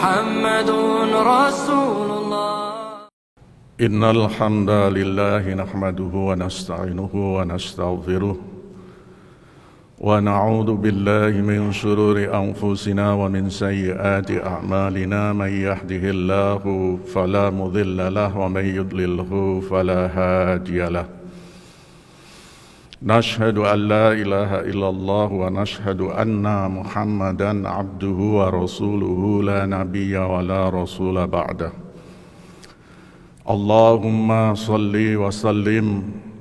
محمد رسول الله. إن الحمد لله نحمده ونستعينه ونستغفره ونعوذ بالله من شرور أنفسنا ومن سيئات أعمالنا. من يهده الله فلا مضل له ومن يضلله فلا هادي له. نشهد أن لا إله إلا الله ونشهد أن محمدا عبده ورسوله لا نبي ولا رسول بعده. اللهم صل وسلم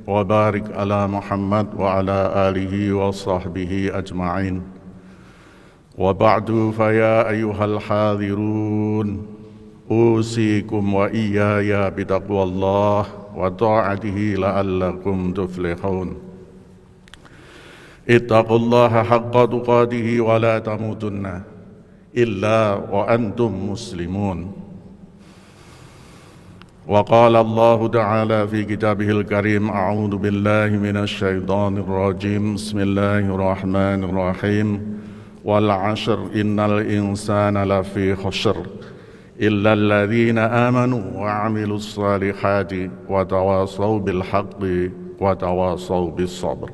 وبارك على محمد وعلى آله وصحبه أجمعين. وبعد فيا أيها الحاضرون أوصيكم وإياي بتقوى الله وطاعته لعلكم تفلحون. اتقوا الله حق تقاته ولا تموتن إلا وأنتم مسلمون. وقال الله تعالى في كتابه الكريم: أعوذ بالله من الشيطان الرجيم. بسم الله الرحمن الرحيم. والعشر إن الإنسان لفي خسر إلا الذين آمنوا وعملوا الصالحات وتواصوا بالحق وتواصوا بالصبر.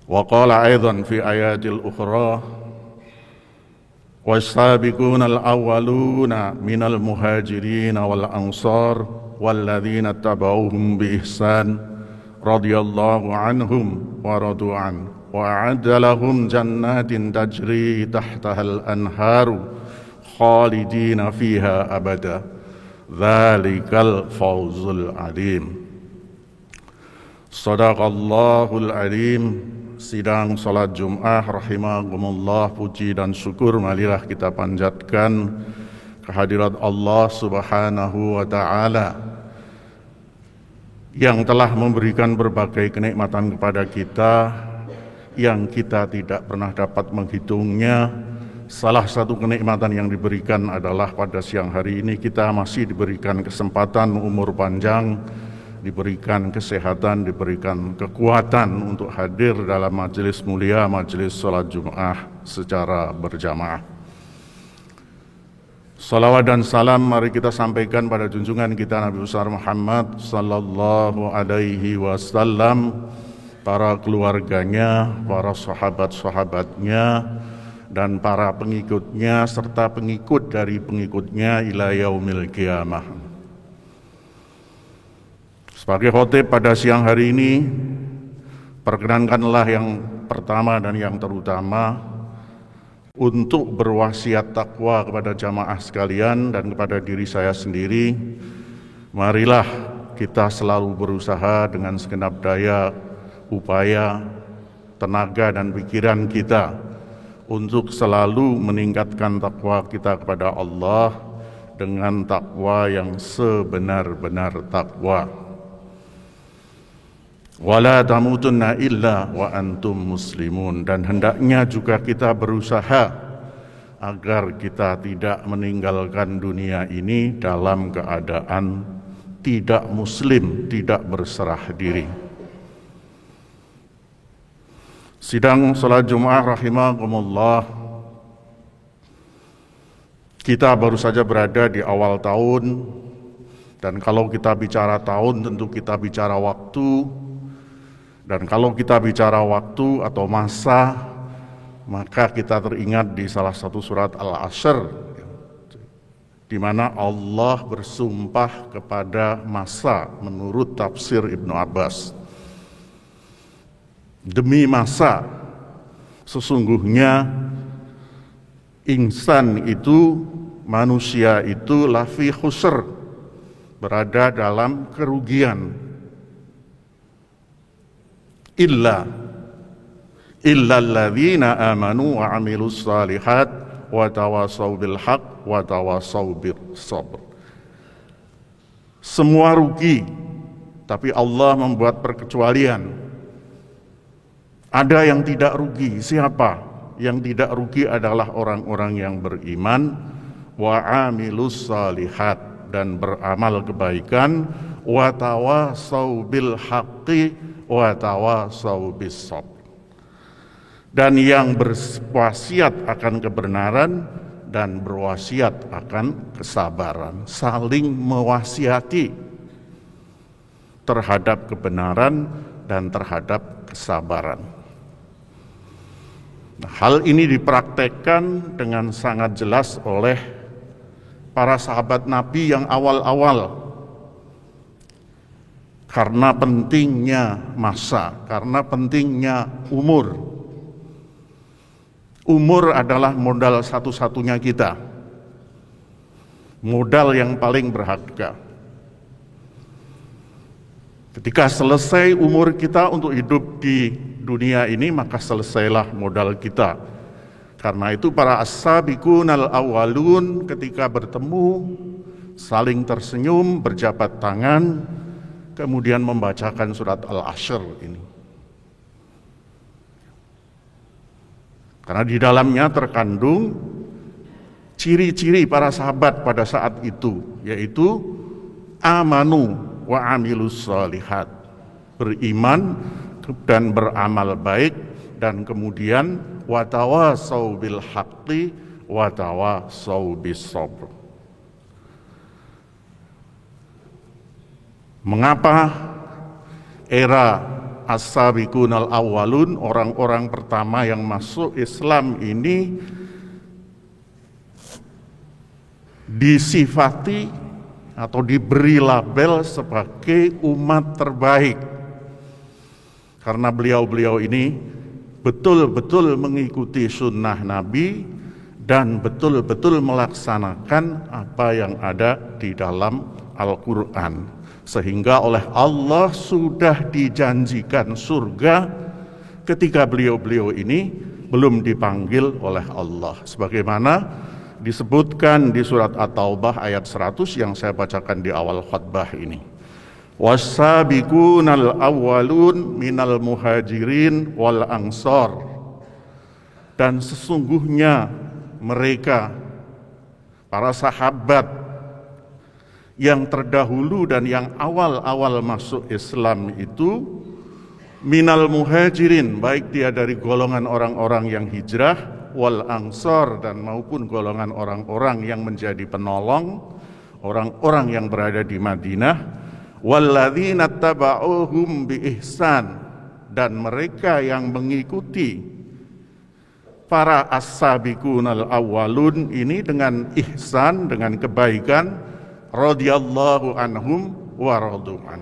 وقال أيضا في آيات الأخرى: والسابقون الأولون من المهاجرين والأنصار والذين اتبعوهم بإحسان رضي الله عنهم ورضوا عنه وأعد لهم جنات تجري تحتها الأنهار خالدين فيها أبدا ذلك الفوز العظيم. Sadaqallahul Azim. Sidang salat Jum'ah rahimakumullah, puji dan syukur marilah kita panjatkan kehadirat Allah Subhanahu wa ta'ala yang telah memberikan berbagai kenikmatan kepada kita yang kita tidak pernah dapat menghitungnya. Salah satu kenikmatan yang diberikan adalah pada siang hari ini kita masih diberikan kesempatan umur panjang, diberikan kesehatan, diberikan kekuatan untuk hadir dalam majelis mulia, majelis sholat Jum'ah secara berjamaah. Salawat dan salam mari kita sampaikan pada junjungan kita Nabi besar Muhammad sallallahu alaihi wasallam, para keluarganya, para sahabat-sahabatnya, dan para pengikutnya serta pengikut dari pengikutnya ila yaumil qiyamah. Sebagai khotib pada siang hari ini, perkenankanlah yang pertama dan yang terutama untuk berwasiat takwa kepada jamaah sekalian dan kepada diri saya sendiri. Marilah kita selalu berusaha dengan segenap daya, upaya, tenaga dan pikiran kita untuk selalu meningkatkan takwa kita kepada Allah dengan takwa yang sebenar-benar takwa. Wala tamutunna illa wa antum muslimun. Dan hendaknya juga kita berusaha agar kita tidak meninggalkan dunia ini dalam keadaan tidak muslim, tidak berserah diri. Sidang salat Jum'ah rahimakumullah, kita baru saja berada di awal tahun, dan kalau kita bicara tahun tentu kita bicara waktu. Dan kalau kita bicara waktu atau masa, maka kita teringat di salah satu surat Al-Ashr, di mana Allah bersumpah kepada masa menurut tafsir Ibnu Abbas. Demi masa, sesungguhnya insan itu, manusia itu lafi khusr, berada dalam kerugian. Illa alladzina amanu wa amilus salihat wa tawasaw bil haq wa tawasaw bis sabr. Semua rugi, tapi Allah membuat perkecualian. Ada yang tidak rugi. Siapa? Yang tidak rugi adalah orang-orang yang beriman wa amilus salihat, dan beramal kebaikan, wa tawasaw bil haqqi wa tawasaw bis sabr, dan yang berwasiat akan kebenaran dan berwasiat akan kesabaran, saling mewasiati terhadap kebenaran dan terhadap kesabaran. Nah, hal ini dipraktekkan dengan sangat jelas oleh para sahabat Nabi yang awal-awal, karena pentingnya masa, karena pentingnya umur. Umur adalah modal satu-satunya kita, modal yang paling berharga. Ketika selesai umur kita untuk hidup di dunia ini, maka selesailah modal kita. Karena itu para as-sabiqunal awwalun ketika bertemu, saling tersenyum, berjabat tangan, kemudian membacakan surat Al-Ashr ini. Karena di dalamnya terkandung ciri-ciri para sahabat pada saat itu, yaitu amanu wa amilus shalihat, beriman dan beramal baik, dan kemudian watawasau bil haqqi watawasau bis sabr. Mengapa era as-sabiqunal awwalun, orang-orang pertama yang masuk Islam ini disifati atau diberi label sebagai umat terbaik? Karena beliau-beliau ini betul-betul mengikuti sunnah Nabi dan betul-betul melaksanakan apa yang ada di dalam Al-Quran. Sehingga oleh Allah sudah dijanjikan surga ketika beliau-beliau ini belum dipanggil oleh Allah. Sebagaimana disebutkan di surat At-Taubah ayat 100 yang saya bacakan di awal khutbah ini. Was-sabiqunal awwalun minal muhajirin wal ansor. Dan sesungguhnya mereka, para sahabat yang terdahulu dan yang awal-awal masuk Islam itu, minal muhajirin, baik dia dari golongan orang-orang yang hijrah, wal ansor, dan maupun golongan orang-orang yang menjadi penolong, orang-orang yang berada di Madinah, walladzina taba'uhum bi ihsan, dan mereka yang mengikuti para as-sabiqunal awwalun ini dengan ihsan, dengan kebaikan, radhiyallahu anhum wa radu'an.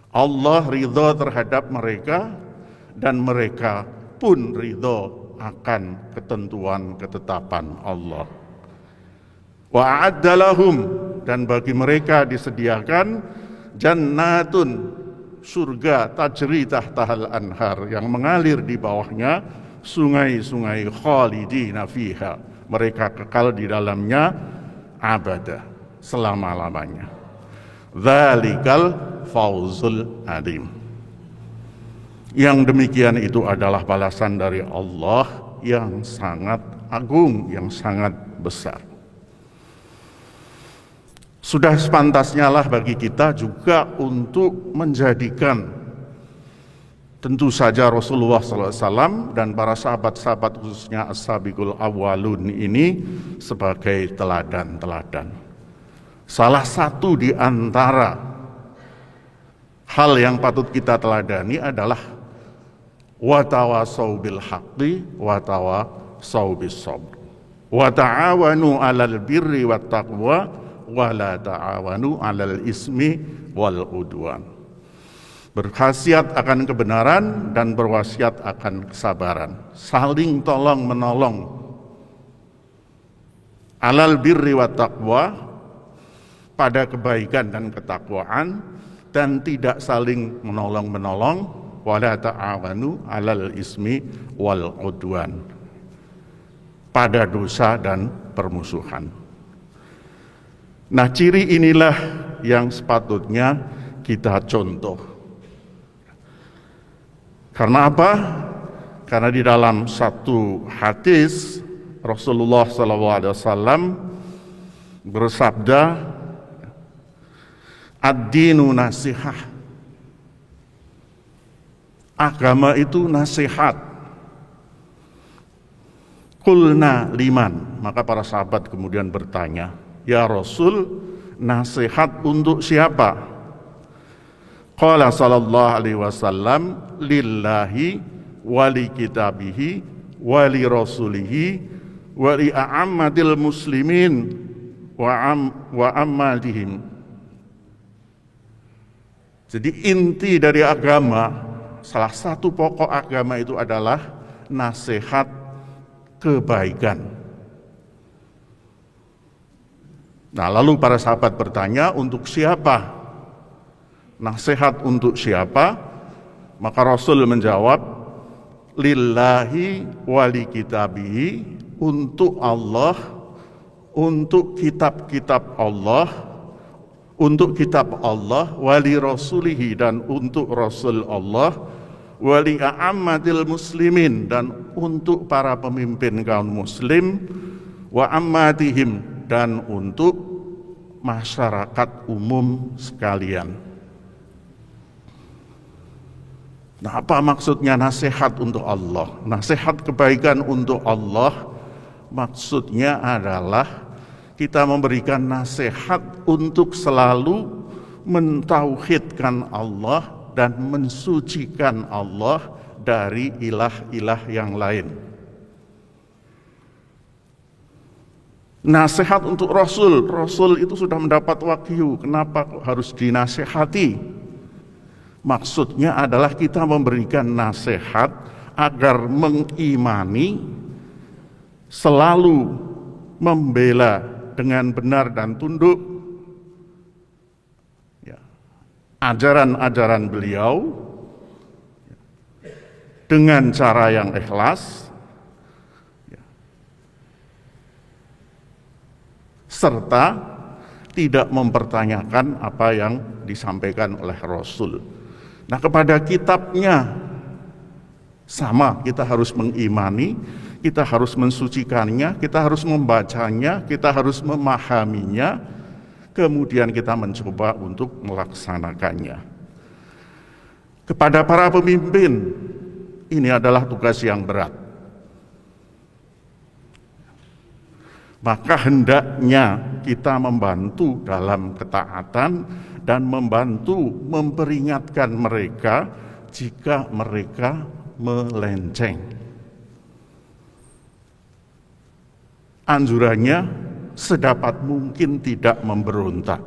Allah ridha terhadap mereka dan mereka pun ridha akan ketentuan ketetapan Allah. Wa a'adda lahum, dan bagi mereka disediakan jannatun, surga, tajri tahtahal anhar, yang mengalir di bawahnya sungai-sungai, khalidina fiha, mereka kekal di dalamnya abada, selama-lamanya. Dzalikal fawzul adim. Yang demikian itu adalah balasan dari Allah yang sangat agung, yang sangat besar. Sudah sepantasnya lah bagi kita juga untuk menjadikan tentu saja Rasulullah SAW dan para sahabat-sahabat khususnya as-sabiqul awwalun ini sebagai teladan-teladan. Salah satu di antara hal yang patut kita teladani adalah watawasau bil haqqi watawasau bis sabr. Wa ta'awanu 'alal birri wat taqwa wa la ta'awanu 'alal ismi wal udwan. Berkhasiat akan kebenaran dan berwasiat akan kesabaran. Saling tolong menolong. 'Alal birri wat taqwa, pada kebaikan dan ketakwaan, dan tidak saling menolong-menolong, wala ta'awanu 'alal ismi wal udwan, pada dosa dan permusuhan. Nah, ciri inilah yang sepatutnya kita contoh. Karena apa? Karena di dalam satu hadis Rasulullah SAW bersabda, ad-dinu nasihah. Agama itu nasihat. Qulna liman, maka para sahabat kemudian bertanya, ya Rasul, nasihat untuk siapa? Qala sallallahu alaihi wasallam, lillahi wali kitabihi wali rasulihi wali a'ammatil muslimin wa ammatihim. Jadi inti dari agama, salah satu pokok agama itu adalah nasihat kebaikan. Nah, lalu para sahabat bertanya, untuk siapa? Nasihat untuk siapa? Maka Rasul menjawab, lillahi wali kitabihi, untuk Allah, untuk kitab-kitab Allah, untuk kitab Allah, wali rasulihi, dan untuk Rasul Allah, wali a'ammatil muslimin, dan untuk para pemimpin kaum muslim, wa ammatihim, dan untuk masyarakat umum sekalian. Nah, apa maksudnya nasihat untuk Allah? Nasihat kebaikan untuk Allah maksudnya adalah kita memberikan nasihat untuk selalu mentauhidkan Allah dan mensucikan Allah dari ilah-ilah yang lain. Nasihat untuk Rasul, Rasul itu sudah mendapat wahyu, kenapa harus dinasihati? Maksudnya adalah kita memberikan nasihat agar mengimani, selalu membela dengan benar dan tunduk ajaran-ajaran beliau dengan cara yang ikhlas, serta tidak mempertanyakan apa yang disampaikan oleh Rasul. Nah, kepada kitabnya sama, kita harus mengimani, kita harus mensucikannya, kita harus membacanya, kita harus memahaminya, kemudian kita mencoba untuk melaksanakannya. Kepada para pemimpin, ini adalah tugas yang berat. Maka hendaknya kita membantu dalam ketaatan dan membantu memperingatkan mereka jika mereka melenceng. Anjurannya sedapat mungkin tidak memberontak.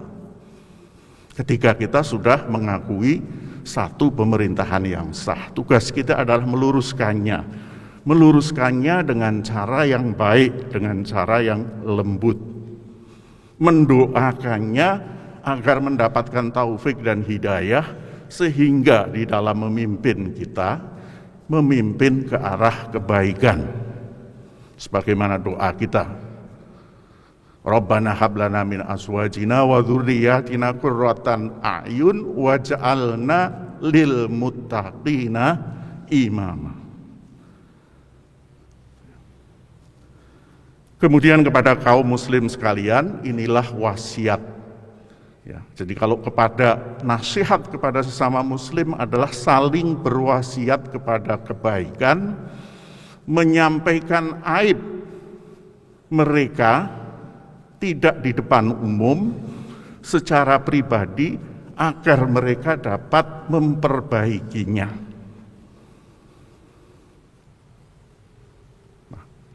Ketika kita sudah mengakui satu pemerintahan yang sah, tugas kita adalah meluruskannya dengan cara yang baik, dengan cara yang lembut, mendoakannya agar mendapatkan taufik dan hidayah, sehingga di dalam memimpin kita, memimpin ke arah kebaikan. Sebagaimana doa kita, Rabbana hablana min azwajina wa dzurriyyatina qurratan a'yun waj'alna lil muttaqina imama. Kemudian kepada kaum muslim sekalian, inilah wasiat. Ya, jadi kalau kepada nasihat kepada sesama muslim adalah saling berwasiat kepada kebaikan, menyampaikan aib mereka tidak di depan umum, secara pribadi, agar mereka dapat memperbaikinya.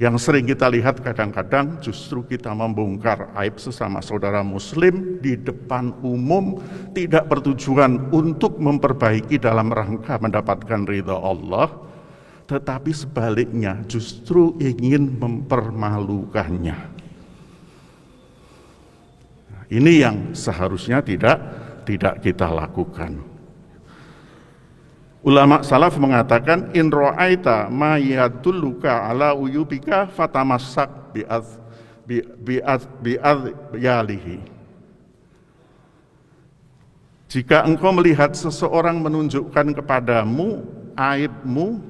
Yang sering kita lihat kadang-kadang justru kita membongkar aib sesama saudara muslim di depan umum, tidak bertujuan untuk memperbaiki dalam rangka mendapatkan ridha Allah, tetapi sebaliknya justru ingin mempermalukannya. Ini yang seharusnya tidak kita lakukan. Ulama salaf mengatakan, in ra'aita ma yadulluka ala uyubika fatamassak bi'adhyalihi. Jika engkau melihat seseorang menunjukkan kepadamu aibmu,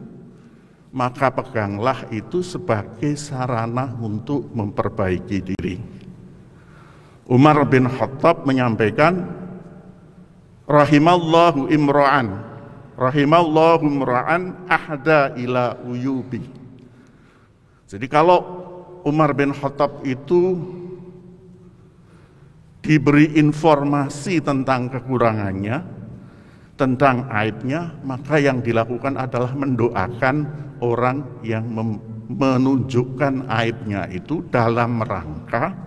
maka peganglah itu sebagai sarana untuk memperbaiki diri. Umar bin Khattab menyampaikan, rahimallahu imra'an ahda ila uyubi Jadi kalau Umar bin Khattab itu diberi informasi tentang kekurangannya, tentang aibnya, maka yang dilakukan adalah mendoakan orang yang menunjukkan aibnya itu dalam rangka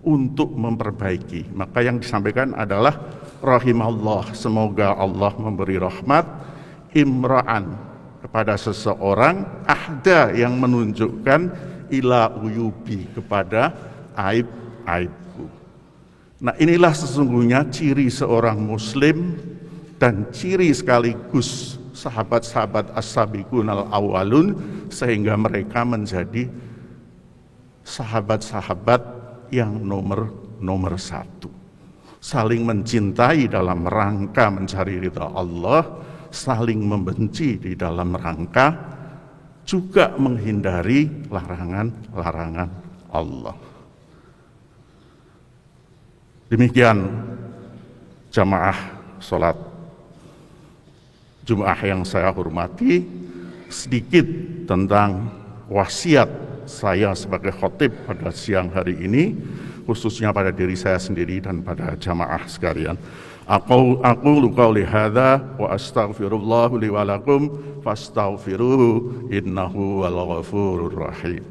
untuk memperbaiki. Maka yang disampaikan adalah rahimallah, semoga Allah memberi rahmat imra'an kepada seseorang ahda yang menunjukkan ila uyubi kepada aib-aibku. Nah, inilah sesungguhnya ciri seorang muslim dan ciri sekaligus sahabat-sahabat as-sabiqun al-awwalun, sehingga mereka menjadi sahabat-sahabat yang nomor satu. Saling mencintai dalam rangka mencari ridha Allah, saling membenci di dalam rangka juga menghindari larangan-larangan Allah. Demikian jamaah sholat Jumat yang saya hormati, sedikit tentang wasiat saya sebagai khatib pada siang hari ini, khususnya pada diri saya sendiri dan pada jamaah sekalian. Aku qauli hadza wa astaghfirullah li wa lakum fastaghfiruhu innahu wal ghafurur rahim.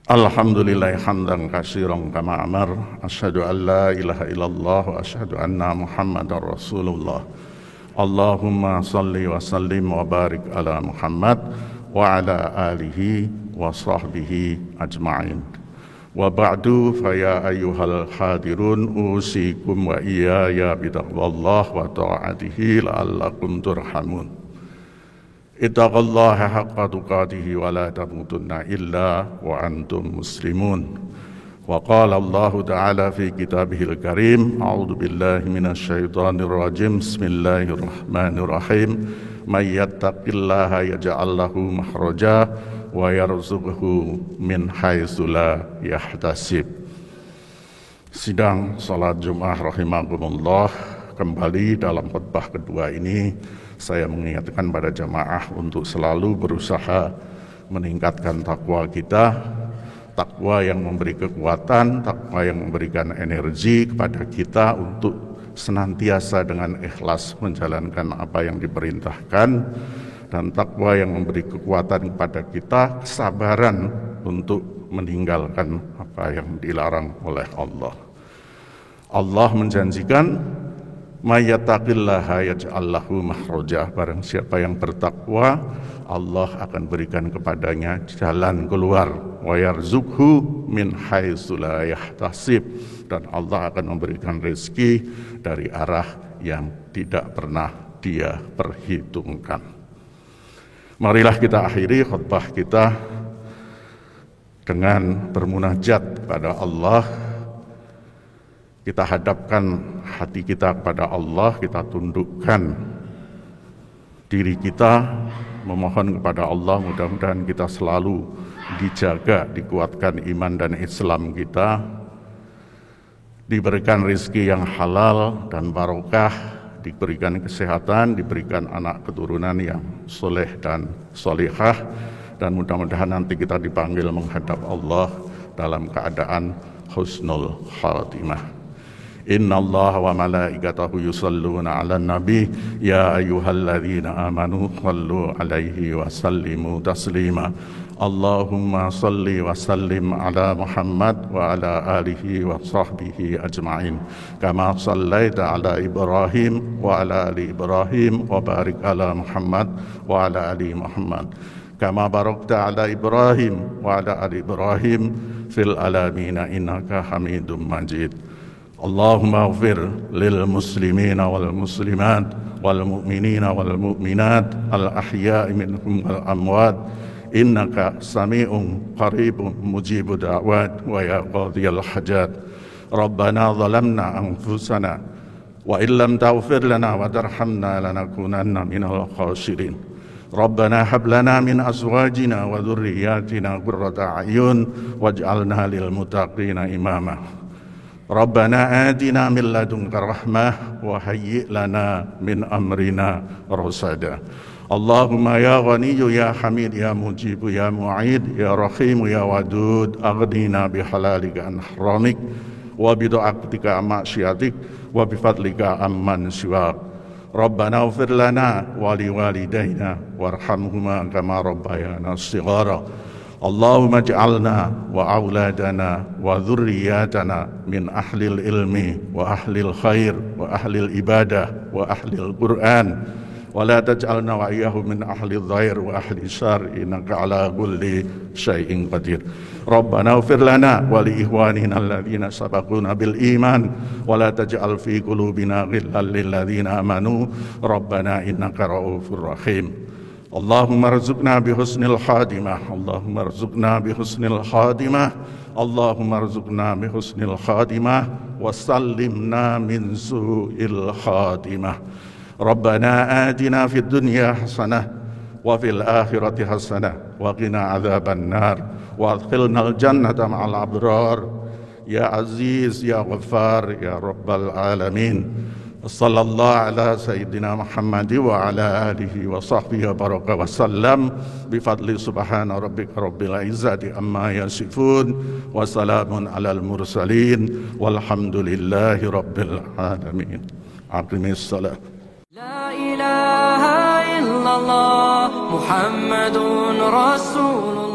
Alhamdulillah hamdan katsiran kama amar, asyhadu an la ilaha illallah wa asyhadu anna Muhammadar Rasulullah. Allahumma salli wa sallim wa barik ala Muhammad wa ala alihi wa sahbihi ajma'in. Wa ba'du fa ya ayyuhal hadirun usikum wa iyaya bitaqwallah wa ta'atihi la'allakum turhamun. Ittaqullaha haqqa tuqatih wa la tamutunna illa wa antum muslimun. Wa qala Allah ta'ala fi kitabihil karim, a'udzu billahi minasy syaithanir rajim, bismillahirrahmanirrahim, may yattaqillaha yaj'al lahu makhraja wa yarzuqhu min haitsu la yahtasib. Sidang salat Jumat rahimakumullah, kembali dalam khutbah kedua ini saya mengingatkan pada jamaah untuk selalu berusaha meningkatkan takwa kita, takwa yang memberi kekuatan, takwa yang memberikan energi kepada kita untuk senantiasa dengan ikhlas menjalankan apa yang diperintahkan, dan takwa yang memberi kekuatan kepada kita kesabaran untuk meninggalkan apa yang dilarang oleh Allah. Allah menjanjikan may yattaqillaha yaj'al lahu makhraja, barang siapa yang bertakwa Allah akan berikan kepadanya jalan keluar, wa yarzuqhu min haitsu la yahtasib, dan Allah akan memberikan rezeki dari arah yang tidak pernah dia perhitungkan. Marilah kita akhiri khutbah kita dengan bermunajat kepada Allah. Kita hadapkan hati kita kepada Allah, kita tundukkan diri kita, memohon kepada Allah mudah-mudahan kita selalu dijaga, dikuatkan iman dan Islam kita, diberikan rezeki yang halal dan barokah, diberikan kesehatan, diberikan anak keturunan yang soleh dan solihah, dan mudah-mudahan nanti kita dipanggil menghadap Allah dalam keadaan husnul khatimah. Inna Allah wa malaikatahu yusalluna ala nabi ya ayyuhalladzina amanu sallu alaihi wa sallimu taslima. Allahumma salli wa sallim ala Muhammad wa ala alihi wa sahbihi ajma'in kama sallaita ala Ibrahim wa ala ali Ibrahim wa barik ala Muhammad wa ala ali Muhammad kama barakta ala Ibrahim wa ala ali Ibrahim fil alamina innaka Hamidum Majid. Allahumma ighfir lil muslimina wal muslimat wal mu'minina wal mu'minat al ahya'i minhum wal amwat innaka sami'un qaribun mujibud da'wat wa ya qadhiyal hajat. Rabbana zalamna anfusana wa illam taghfir lana wa tarhamna lanakunanna minal khasirin. ربنا هب لنا من أزواجنا وذرياتنا قرة أعين واجعلنا للمتقين إماما ربنا آتنا من لدنك رحمة وهيئ لنا من أمرنا رشدا اللهم يا غني يا حميد يا مجيب يا معيد يا رحيم يا ودود أغننا بحلالك عن حرامك وبطاعتك عن معصيتك وبفضلك عمن سواك ربنا اغفر لنا ولوالدينا وارحمهما كما ربيانا صغارا اللهم اجعلنا وأولادنا وذرياتنا من أهل العلم وأهل الخير وأهل العبادة وأهل القرآن ولا تجعلنا وإياهم من أهل الضير وأهل الشر إنك على كل شيء قدير ربنا اغفر لنا ولإخواننا الذين سبقونا بالإيمان ولا تجعل في قلوبنا غلا للذين آمنوا ربنا إنك رؤوف رحيم اللهم ارزقنا بحسن الخاتمة اللهم ارزقنا بحسن الخاتمة اللهم ارزقنا بحسن الخاتمة وسلمنا من سوء الخاتمة ربنا آتنا في الدنيا حسنة وفي الآخرة حسنة وقنا عذاب النار وادخلنا الجنة مع الأبرار يا عزيز يا غفار يا رب العالمين صلى الله على سيدنا محمد وعلى آله وصحبه وبارك وسلم بفضل سبحان ربك رب العزة عما يصفون وسلام على المرسلين والحمد لله رب العالمين أقم الصلاة لا إله إلا الله محمد رسول الله